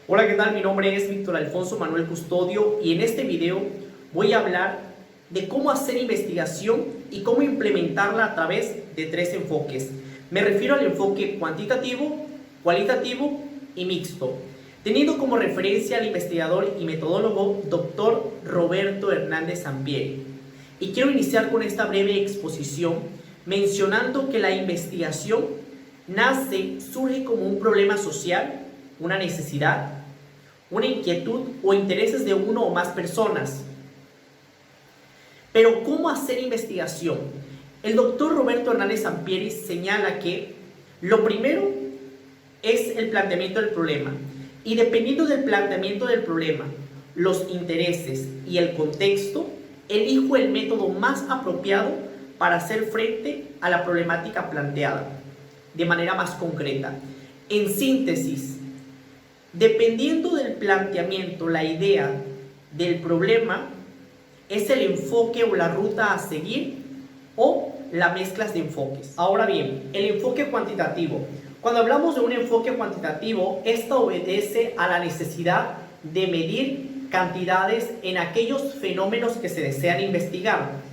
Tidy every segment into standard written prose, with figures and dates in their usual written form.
Hola, ¿qué tal? Mi nombre es Víctor Alfonso Manuel Custodio y en este video voy a hablar de cómo hacer investigación y cómo implementarla a través de tres enfoques. Me refiero al enfoque cuantitativo, cualitativo y mixto, teniendo como referencia al investigador y metodólogo Dr. Roberto Hernández Sampieri. Y quiero iniciar con esta breve exposición mencionando que la investigación surge como un problema social, una necesidad, una inquietud o intereses de uno o más personas. Pero ¿cómo hacer investigación? El doctor Roberto Hernández Sampieri señala que lo primero es el planteamiento del problema, y dependiendo del planteamiento del problema, los intereses y el contexto, elijo el método más apropiado para hacer frente a la problemática planteada de manera más concreta. En síntesis, dependiendo del planteamiento, la idea del problema es el enfoque o la ruta a seguir o las mezclas de enfoques. Ahora bien, el enfoque cuantitativo. Cuando hablamos de un enfoque cuantitativo, esto obedece a la necesidad de medir cantidades en aquellos fenómenos que se desean investigar.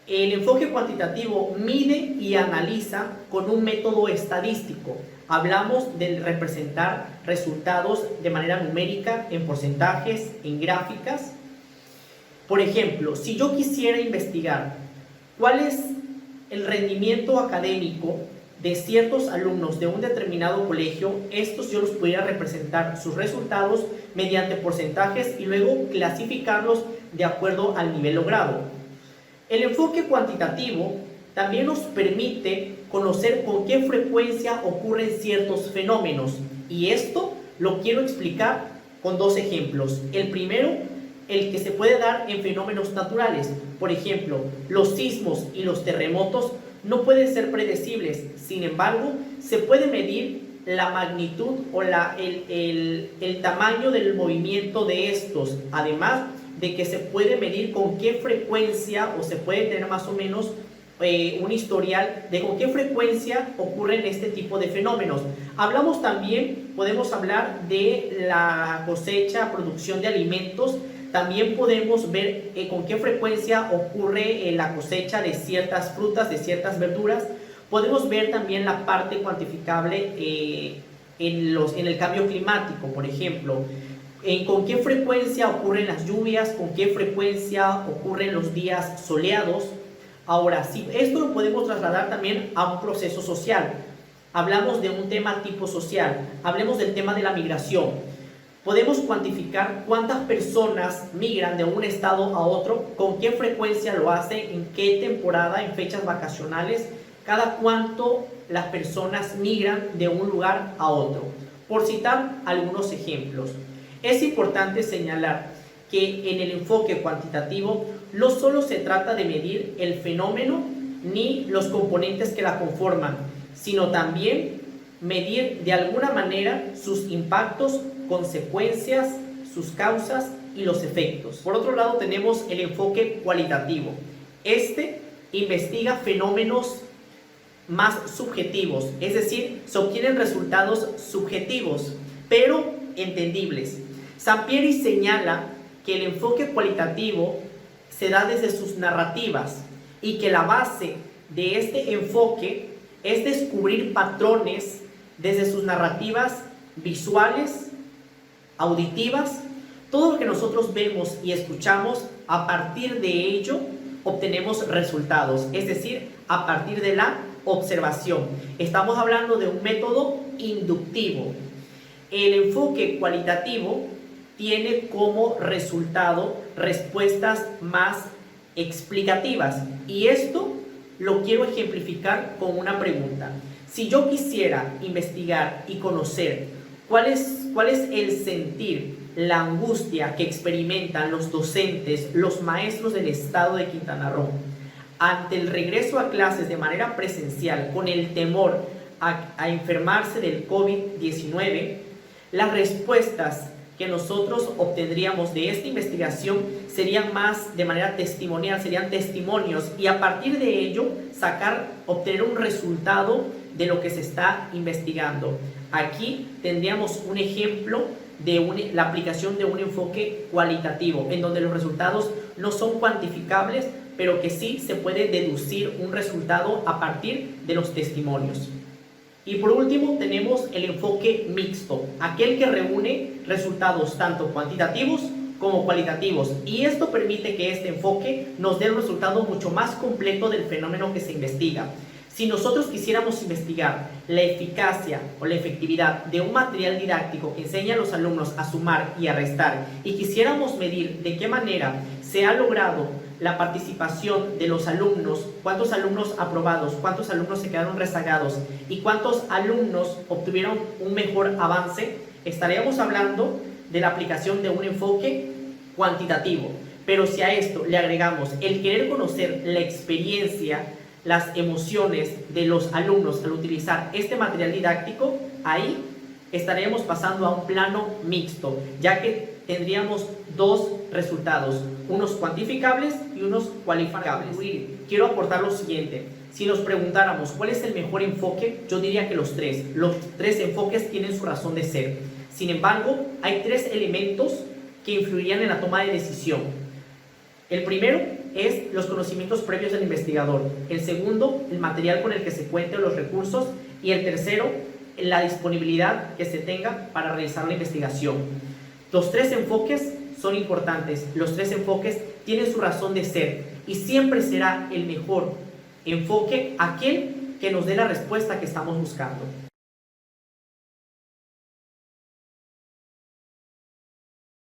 El enfoque cuantitativo mide y analiza con un método estadístico. Hablamos de representar resultados de manera numérica, en porcentajes, en gráficas. Por ejemplo, si yo quisiera investigar cuál es el rendimiento académico de ciertos alumnos de un determinado colegio, estos yo los pudiera representar sus resultados mediante porcentajes y luego clasificarlos de acuerdo al nivel logrado. El enfoque cuantitativo también nos permite conocer con qué frecuencia ocurren ciertos fenómenos, y esto lo quiero explicar con dos ejemplos. El primero, el que se puede dar en fenómenos naturales. Por ejemplo, los sismos y los terremotos no pueden ser predecibles, sin embargo, se puede medir la magnitud o el tamaño del movimiento de estos, además de que se puede medir con qué frecuencia, o se puede tener más o menos un historial de con qué frecuencia ocurren este tipo de fenómenos. Hablamos también, podemos hablar de la cosecha, producción de alimentos. También podemos ver con qué frecuencia ocurre la cosecha de ciertas frutas, de ciertas verduras. Podemos ver también la parte cuantificable en el cambio climático, por ejemplo. Con qué frecuencia ocurren las lluvias, con qué frecuencia ocurren los días soleados. Ahora, sí, esto lo podemos trasladar también a un proceso social. Hablamos de un tema tipo social, hablemos del tema de la migración. Podemos cuantificar cuántas personas migran de un estado a otro, con qué frecuencia lo hacen, en qué temporada, en fechas vacacionales, cada cuánto las personas migran de un lugar a otro. Por citar algunos ejemplos. Es importante señalar que en el enfoque cuantitativo no solo se trata de medir el fenómeno ni los componentes que la conforman, sino también medir de alguna manera sus impactos, consecuencias, sus causas y los efectos. Por otro lado, tenemos el enfoque cualitativo. Este investiga fenómenos más subjetivos, es decir, se obtienen resultados subjetivos, pero entendibles. Sampieri señala que el enfoque cualitativo se da desde sus narrativas y que la base de este enfoque es descubrir patrones desde sus narrativas visuales, auditivas, todo lo que nosotros vemos y escuchamos. A partir de ello obtenemos resultados, es decir, a partir de la observación. Estamos hablando de un método inductivo. El enfoque cualitativo tiene como resultado respuestas más explicativas, y esto lo quiero ejemplificar con una pregunta. Si yo quisiera investigar y conocer cuál es el sentir, la angustia que experimentan los docentes, los maestros del estado de Quintana Roo ante el regreso a clases de manera presencial con el temor a enfermarse del COVID-19, las respuestas que nosotros obtendríamos de esta investigación serían más de manera testimonial, serían testimonios, y a partir de ello obtener un resultado de lo que se está investigando. Aquí tendríamos un ejemplo de la aplicación de un enfoque cualitativo, en donde los resultados no son cuantificables, pero que sí se puede deducir un resultado a partir de los testimonios. Y por último tenemos el enfoque mixto, aquel que reúne resultados tanto cuantitativos como cualitativos, y esto permite que este enfoque nos dé un resultado mucho más completo del fenómeno que se investiga. Si nosotros quisiéramos investigar la eficacia o la efectividad de un material didáctico que enseña a los alumnos a sumar y a restar, y quisiéramos medir de qué manera se ha logrado la participación de los alumnos, cuántos alumnos aprobados, cuántos alumnos se quedaron rezagados y cuántos alumnos obtuvieron un mejor avance, estaríamos hablando de la aplicación de un enfoque cuantitativo. Pero si a esto le agregamos el querer conocer la experiencia, las emociones de los alumnos al utilizar este material didáctico, ahí estaremos pasando a un plano mixto, ya que tendríamos dos resultados, unos cuantificables y unos cualificables. Quiero aportar lo siguiente: si nos preguntáramos cuál es el mejor enfoque, yo diría que los tres enfoques tienen su razón de ser. Sin embargo, hay tres elementos que influirían en la toma de decisión. El primero es los conocimientos previos del investigador, el segundo, el material con el que se cuente, los recursos, y el tercero, la disponibilidad que se tenga para realizar la investigación. Los tres enfoques son importantes, los tres enfoques tienen su razón de ser, y siempre será el mejor enfoque aquel que nos dé la respuesta que estamos buscando.